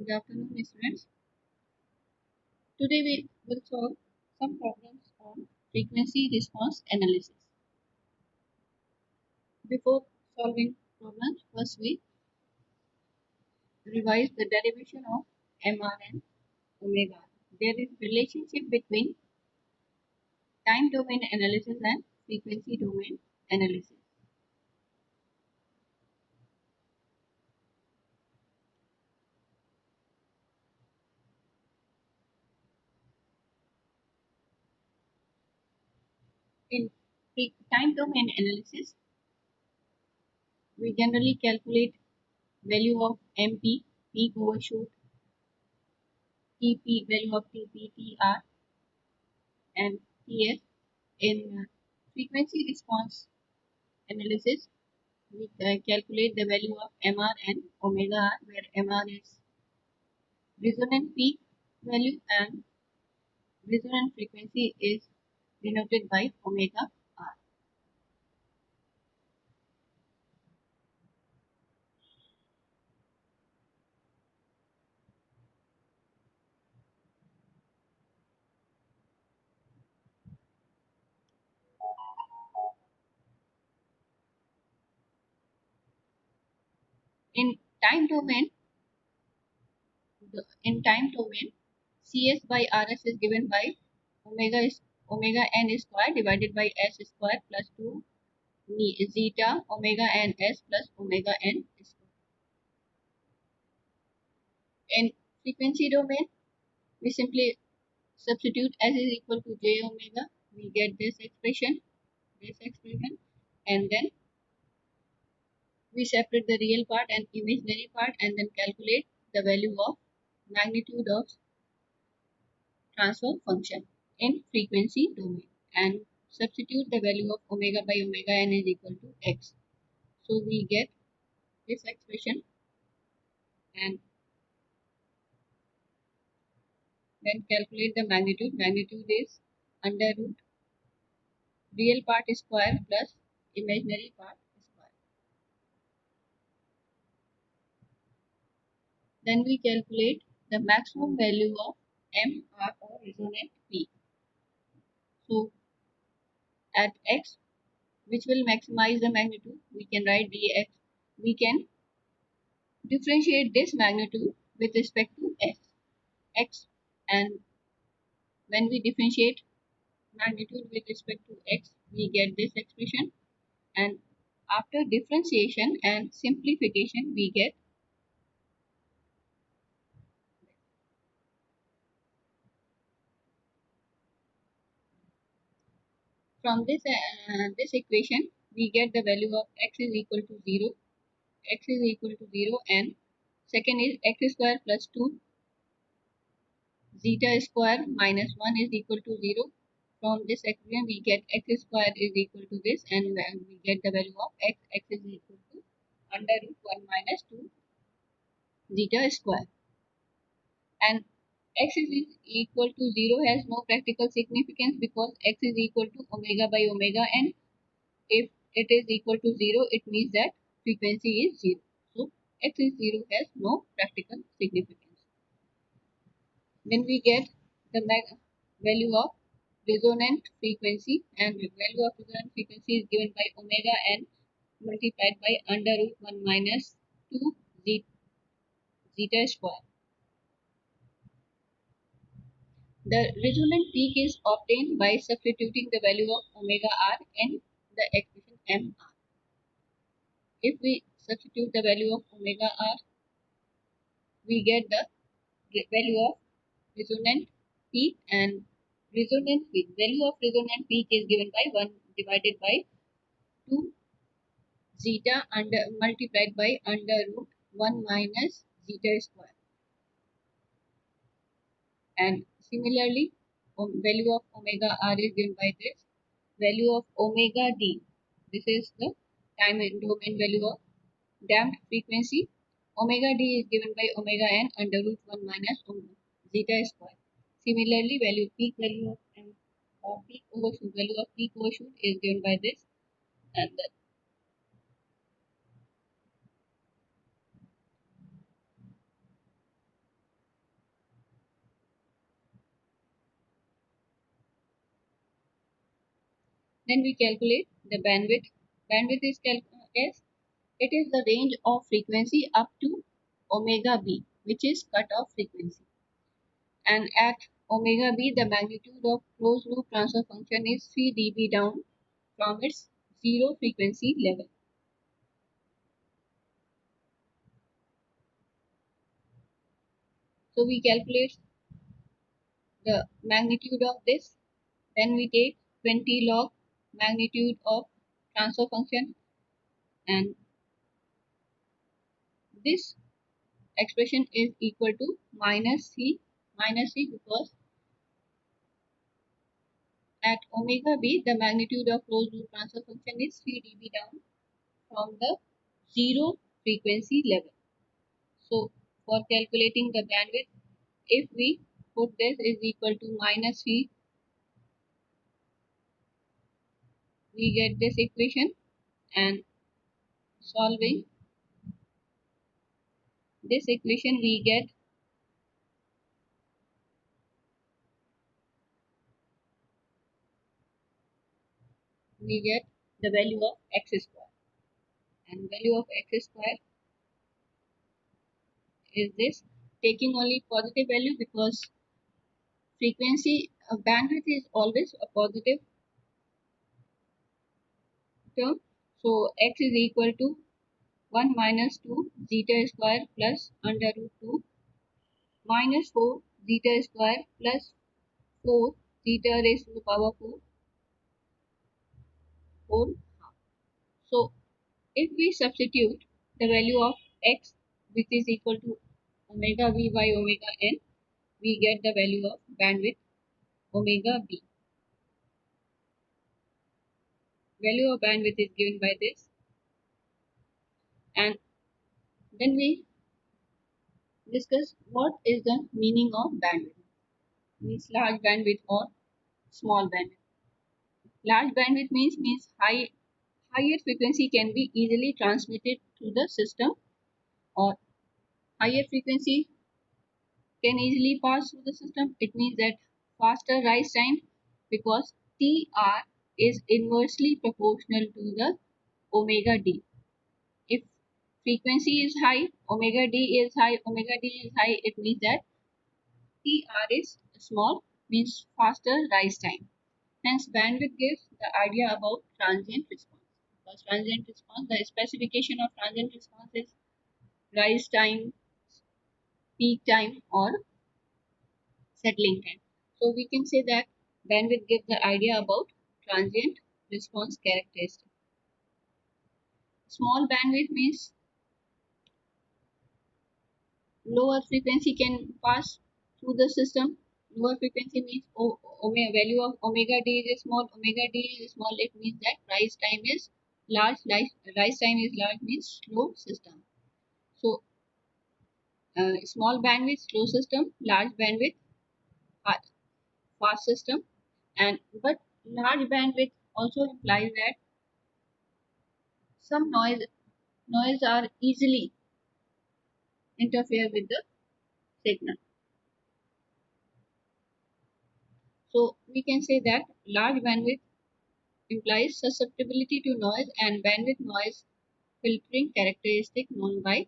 Good afternoon, students. Today we will solve some problems on frequency response analysis. Before solving problems, first we revise the derivation of MR and omega. There is relationship between time domain analysis and frequency domain analysis. In time domain analysis, we generally calculate value of MP, peak overshoot, TP, value of TP, TR, and TS. In frequency response analysis, we calculate the value of MR and omega R, where MR is resonant peak value and resonant frequency is denoted by omega R. In time domain, CS by RS is given by omega n square divided by S square plus 2 zeta omega n S plus omega n square. In frequency domain, we simply substitute S is equal to j omega, we get this expression, and then we separate the real part and imaginary part and then calculate the value of magnitude of transfer function in frequency domain and substitute the value of omega by omega n is equal to x. So we get this expression and then calculate the magnitude. Magnitude is under root real part square plus imaginary part square. Then we calculate the maximum value of MR or resonant peak. So at x, which will maximize the magnitude, we can write dx. We can differentiate this magnitude with respect to x, and when we differentiate magnitude with respect to x, we get this expression, and after differentiation and simplification, we get from this equation we get the value of x is equal to 0, and second is x square plus 2 zeta square minus 1 is equal to 0. From this equation we get x square is equal to this, and we get the value of x is equal to under root 1 minus 2 zeta square, and x is equal to 0 has no practical significance because x is equal to omega by omega n. If it is equal to 0, it means that frequency is 0. So x is 0 has no practical significance. Then we get the value of resonant frequency, and the value of resonant frequency is given by omega n multiplied by under root 1 minus 2 zeta square. The resonant peak is obtained by substituting the value of omega r in the expression mr. If we substitute the value of omega r, we get the value of resonant peak, and value of resonant peak is given by 1 divided by 2 zeta multiplied by under root 1 minus zeta square, and similarly value of omega r is given by this value of omega d. This is the time and domain value of damped frequency. Omega d is given by omega n under root 1 minus zeta square. Similarly, value of peak overshoot is given by this, and Then we calculate the bandwidth. Bandwidth is it is the range of frequency up to omega b, which is cutoff frequency. And at omega b, the magnitude of closed loop transfer function is 3 dB down from its zero frequency level. So we calculate the magnitude of this. Then we take 20 log magnitude of transfer function, and this expression is equal to minus c because at omega b the magnitude of closed loop transfer function is 3 dB down from the zero frequency level. So for calculating the bandwidth, if we put this is equal to minus c, we get this equation, and solving this equation we get the value of x square, and value of x square is this, taking only positive value because frequency bandwidth is always a positive term. So x is equal to 1 minus 2 zeta square plus under root 2 minus 4 zeta square plus 4 zeta raised to the power 4 whole half. So if we substitute the value of x, which is equal to omega v by omega n, we get the value of bandwidth omega b. Value of bandwidth is given by this, and then we discuss what is the meaning of bandwidth. Means large bandwidth or small bandwidth. Large bandwidth means higher frequency can be easily transmitted to the system, or higher frequency can easily pass through the system. It means that faster rise time because Tr is inversely proportional to the omega d. If frequency is high, omega d is high, it means that Tr is small, means faster rise time. Hence, bandwidth gives the idea about transient response. Because transient response, the specification of transient response is rise time, peak time, or settling time. So we can say that bandwidth gives the idea about transient response characteristic. Small bandwidth means lower frequency can pass through the system. Lower frequency means value of omega d is small. Omega d is small. It means that rise time is large. Rise time is large means slow system. So small bandwidth slow system, large bandwidth fast system, and but large bandwidth also implies that some noise are easily interfere with the signal. So we can say that large bandwidth implies susceptibility to noise and bandwidth noise filtering characteristic known by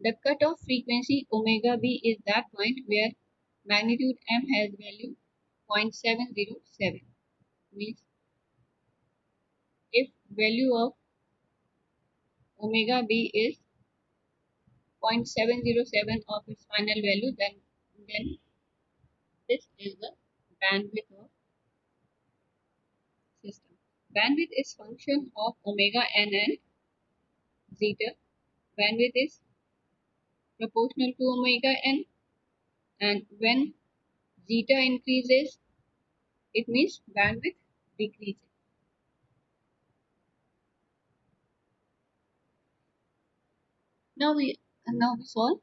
the cutoff frequency omega b is that point where magnitude m has value 0.707. Means if value of omega b is 0.707 of its final value, then this is the bandwidth of system. Bandwidth is function of omega n and zeta. Bandwidth is proportional to omega n, and when zeta increases, it means bandwidth decreases. Now we solve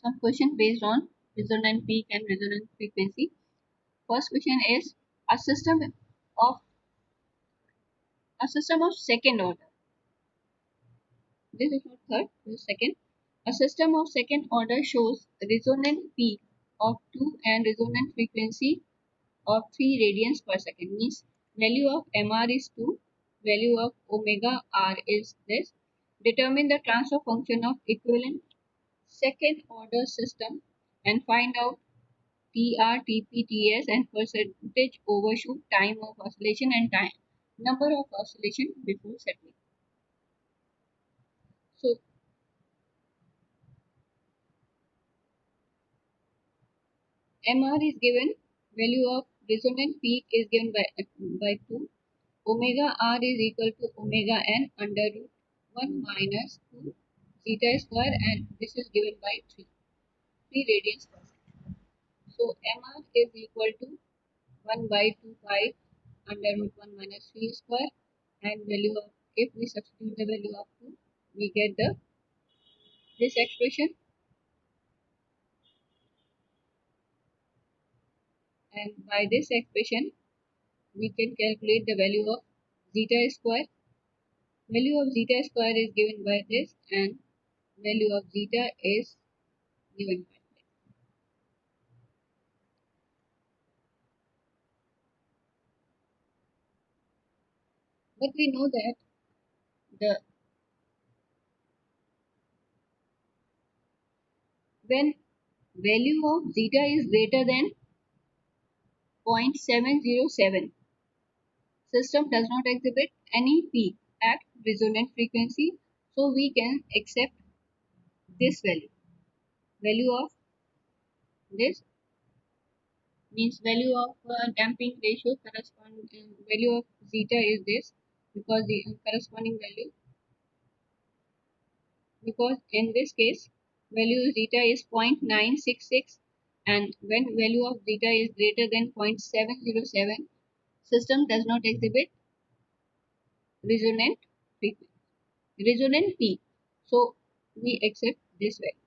some question based on resonant peak and resonant frequency. First question is a system of second order. This is not third, this is second. A system of second order shows resonant peak of 2 and resonant frequency of 3 radians per second. Means value of MR is 2, value of omega R is this. Determine the transfer function of equivalent second order system and find out TR, TP, TS and percentage overshoot, time of oscillation and time number of oscillation before settling. So MR is given, value of resonant peak is given by 2, omega R is equal to omega n under root 1 minus 2 zeta square and this is given by 3 radians per second. So MR is equal to 1 by 2 pi under root 1 minus 3 square and value of, if we substitute the value of 2, we get the this expression, and by this expression we can calculate the value of zeta square. Value of zeta square is given by this and value of zeta is given by this. But we know that the when value of zeta is greater than 0.707, system does not exhibit any peak at resonant frequency, so we can accept this value. Value of this means value of damping ratio corresponding value of zeta is this, because the corresponding value, because in this case value of zeta is 0.966 and when value of zeta is greater than 0.707, system does not exhibit resonant frequency, resonant peak, so we accept this value.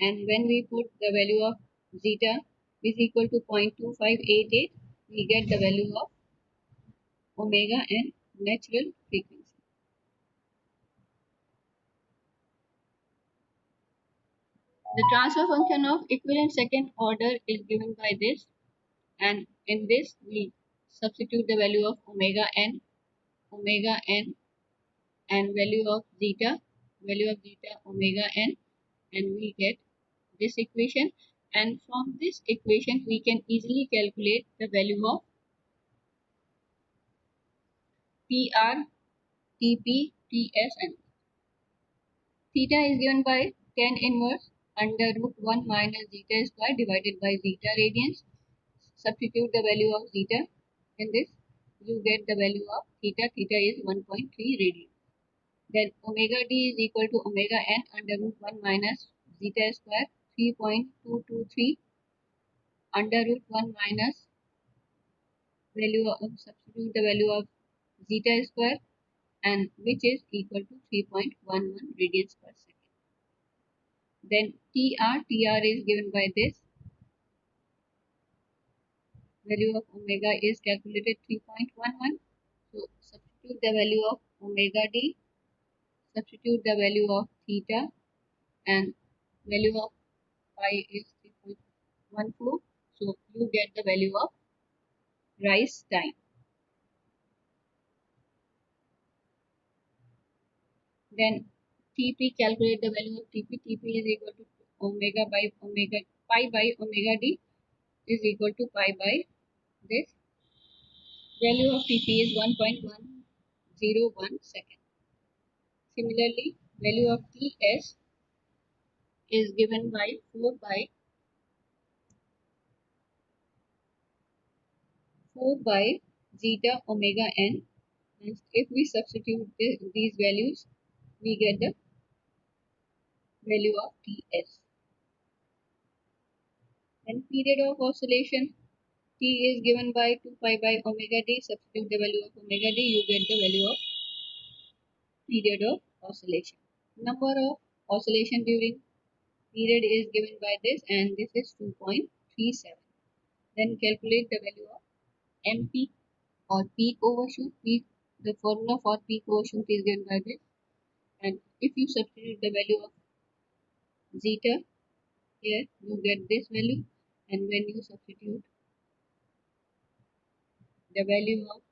And when we put the value of zeta is equal to 0.2588, we get the value of omega and natural frequency. The transfer function of equivalent second order is given by this, and in this we substitute the value of omega n and value of zeta omega n, and we get this equation, and from this equation we can easily calculate the value of PR, TP, TS and theta is given by tan inverse under root 1 minus zeta square divided by zeta radians. Substitute the value of zeta in this, you get the value of theta. Theta is 1.3 radian. Then omega d is equal to omega n under root 1 minus zeta square 3.223 under root 1 minus value of, substitute the value of zeta square, and which is equal to 3.11 radians per second. Then TR is given by this, value of omega is calculated 3.11. So substitute the value of omega d, substitute the value of theta, and value of pi is 3.14. So you get the value of rise time. Then TP, calculate the value of TP. TP is equal to omega by omega, pi by omega d is equal to pi by this. Value of TP is 1.101 second. Similarly, value of TS is given by 4 by zeta omega n, and if we substitute these values we get the value of Ts. And period of oscillation, T is given by 2 pi by omega d, substitute the value of omega d, you get the value of period of oscillation. Number of oscillation during period is given by this, and this is 2.37. Then calculate the value of M peak or peak overshoot. The formula for peak overshoot is given by this, and if you substitute the value of zeta. Here you get this value, and when you substitute the value of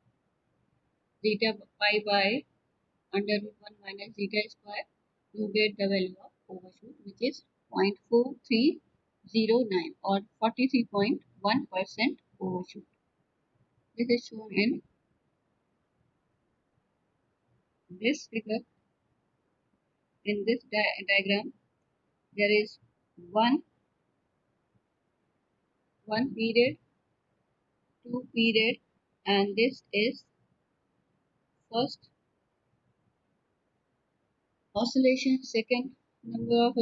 zeta pi by under root 1 minus zeta square, you get the value of overshoot, which is 0.4309 or 43.1% overshoot. This is shown in this figure. In this diagram, there is one period, two period, and this is first oscillation, second number of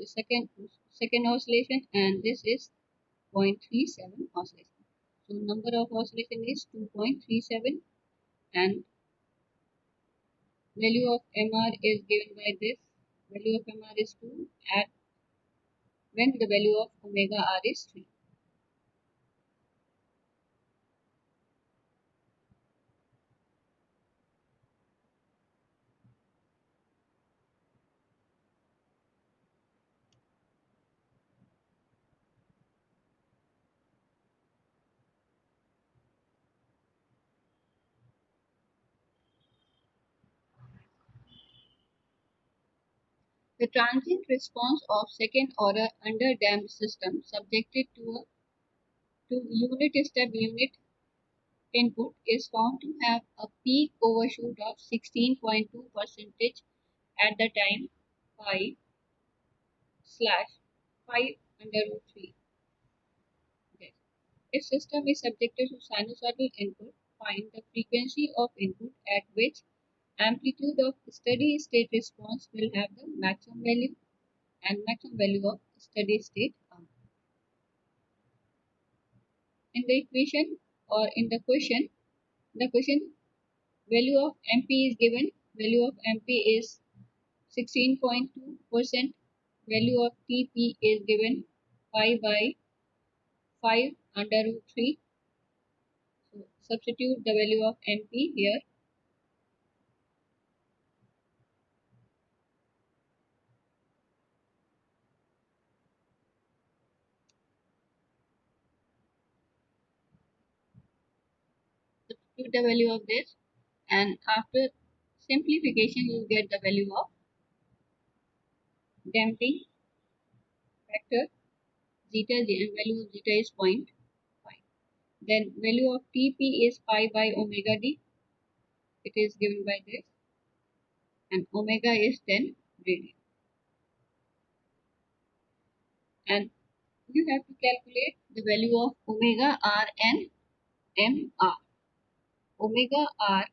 second oscillation, and this is 0.37 oscillation. So number of oscillation is 2.37, and value of MR is given by this. Value of MR is 2 at when the value of omega R is 3. The transient response of second order underdamped system subjected to unit step unit input is found to have a peak overshoot of 16.2% at the time pi slash 5 under root 3. Yes. If system is subjected to sinusoidal input, find the frequency of input at which amplitude of steady state response will have the maximum value and maximum value of steady state R. In the equation or in the question value of MP is given. Value of MP is 16.2%. Value of TP is given pi by 5 under root 3. So substitute the value of MP here. Substitute the value of this, and after simplification you get the value of damping factor zeta, and value of zeta is 0.5. Then value of TP is pi by omega d. It is given by this, and omega is 10 radian. And you have to calculate the value of omega r and mr. Omega r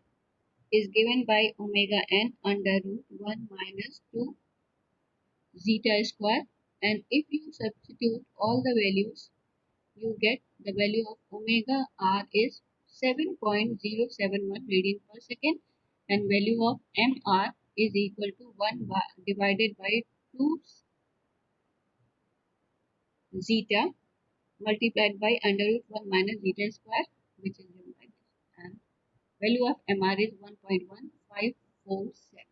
is given by omega n under root 1 minus 2 zeta square, and if you substitute all the values, you get the value of omega r is 7.071 radian per second, and value of mr is equal to 1 divided by 2 zeta multiplied by under root 1 minus zeta square, which is given by this, and value of mr is 1.1547.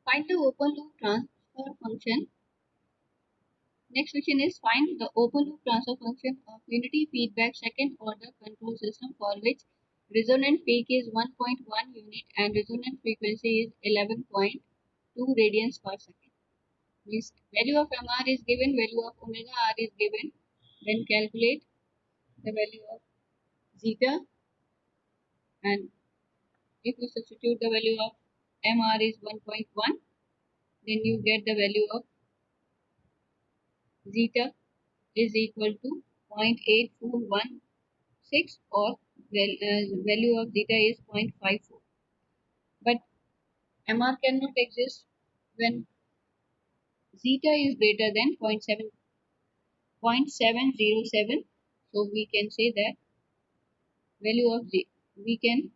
Find the open loop transfer function. Next question is find the open loop transfer function of unity feedback second order control system for which Resonant peak is 1.1 unit and resonant frequency is 11.2 radians per second. Means value of MR is given, value of omega R is given. Then calculate the value of zeta, and if you substitute the value of MR is 1.1, then you get the value of zeta is equal to 0.8416, or value of zeta is 0.54. But MR cannot exist when zeta is greater than 0.707. So we can say that value of z, we can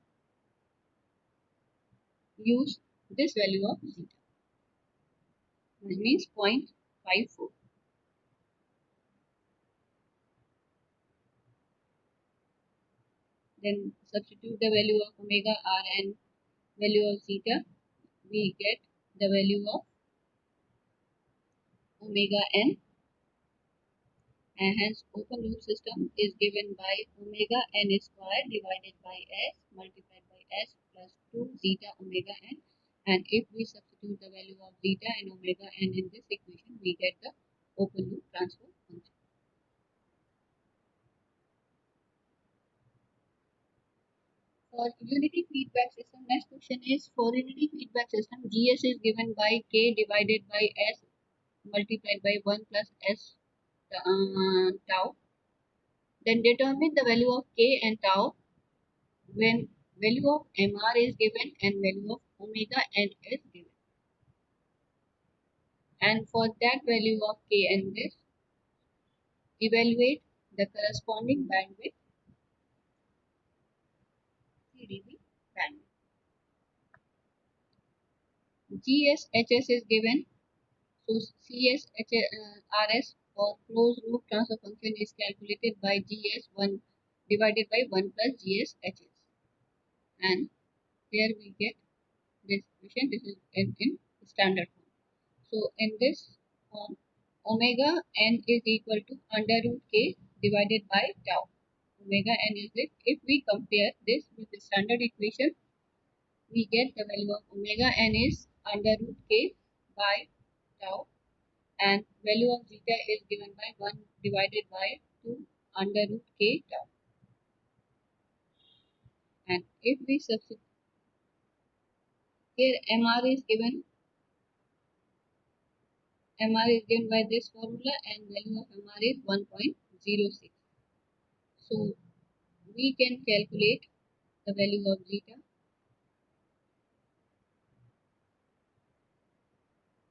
use this value of zeta, which means 0.54. Then substitute the value of omega R and value of zeta, we get the value of omega n, and hence open loop system is given by omega n square divided by s multiplied by s plus 2 zeta omega n. And if we substitute the value of zeta and omega n in this equation, we get the open loop transfer function. For unity feedback system, next question is, for unity feedback system, GS is given by K divided by S multiplied by 1 plus S tau. Then determine the value of K and tau when value of MR is given and value of omega n is given. And for that value of K and this, evaluate the corresponding bandwidth, 3 dB bandwidth. GSHS is given. So CSRS for closed loop transfer function is calculated by GS1 divided by 1 plus GSHS. And here we get this equation. This is in standard form. So in this form, omega n is equal to under root k divided by tau. Omega n is this. If we compare this with the standard equation, we get the value of omega n is under root k by tau, and value of zeta is given by 1 divided by 2 under root k tau. And if we substitute here, MR is given by this formula, and value of MR is 1.06. So we can calculate the value of zeta.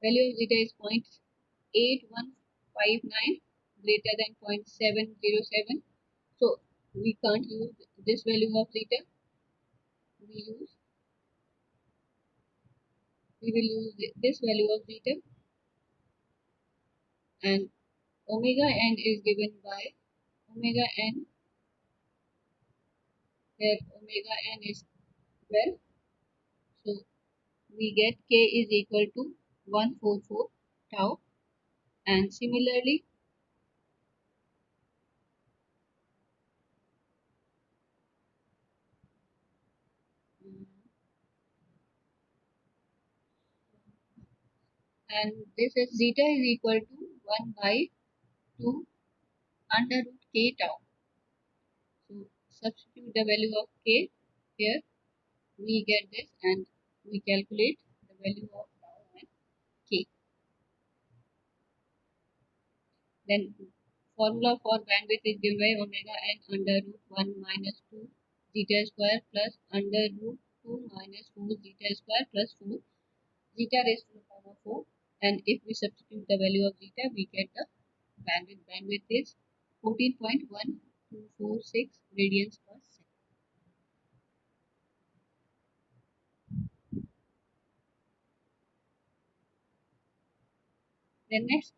Value of zeta is 0.8159 greater than 0.707. So we can't use this value of zeta. We will use this value of zeta, and omega n is given by omega n. Here omega n is 12. So we get k is equal to 144 tau, and similarly and this is zeta is equal to 1 by 2 under root k tau. So substitute the value of k here, we get this, and we calculate the value of tau and k. Then formula for bandwidth is given by omega n under root 1 minus 2 zeta square plus under root 2 minus 4 zeta square plus 4 zeta raised to the power 4. And if we substitute the value of zeta, we get the bandwidth. Bandwidth is 14.1246 radians per second. The next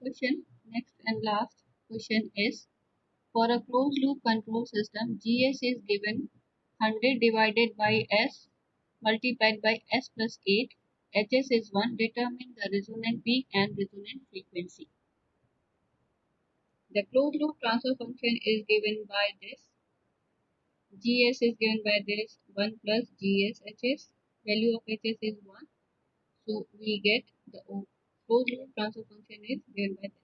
and last question is, for a closed loop control system, GS is given 100 divided by S multiplied by S plus 8. HS is 1. Determine the resonant peak and resonant frequency. The closed loop transfer function is given by this. GS is given by this 1 plus GS HS. Value of HS is 1. So we get the closed loop transfer function is given by this.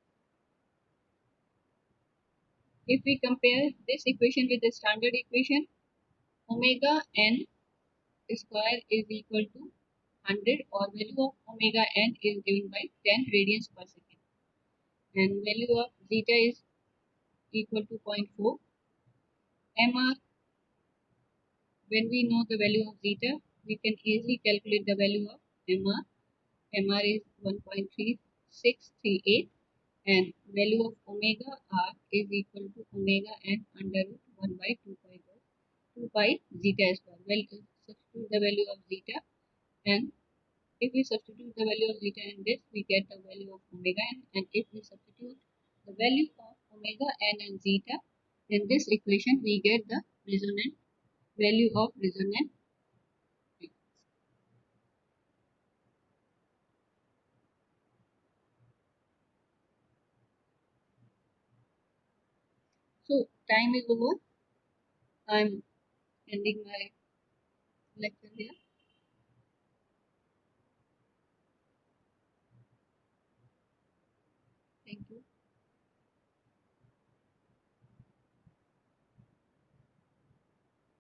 If we compare this equation with the standard equation, omega n square is equal to 100, or value of omega n is given by 10 radians per second, and value of zeta is equal to 0.4. MR, when we know the value of zeta, we can easily calculate the value of MR. MR is 1.3638, and value of omega r is equal to omega n under root 1 by 2 pi zeta square. Well, substitute the value of zeta, and if we substitute the value of zeta in this, we get the value of omega n, and if we substitute the value of omega n and zeta in this equation, we get the resonant value of resonant frequency. So time is over. I'm ending my lecture here. Thank you.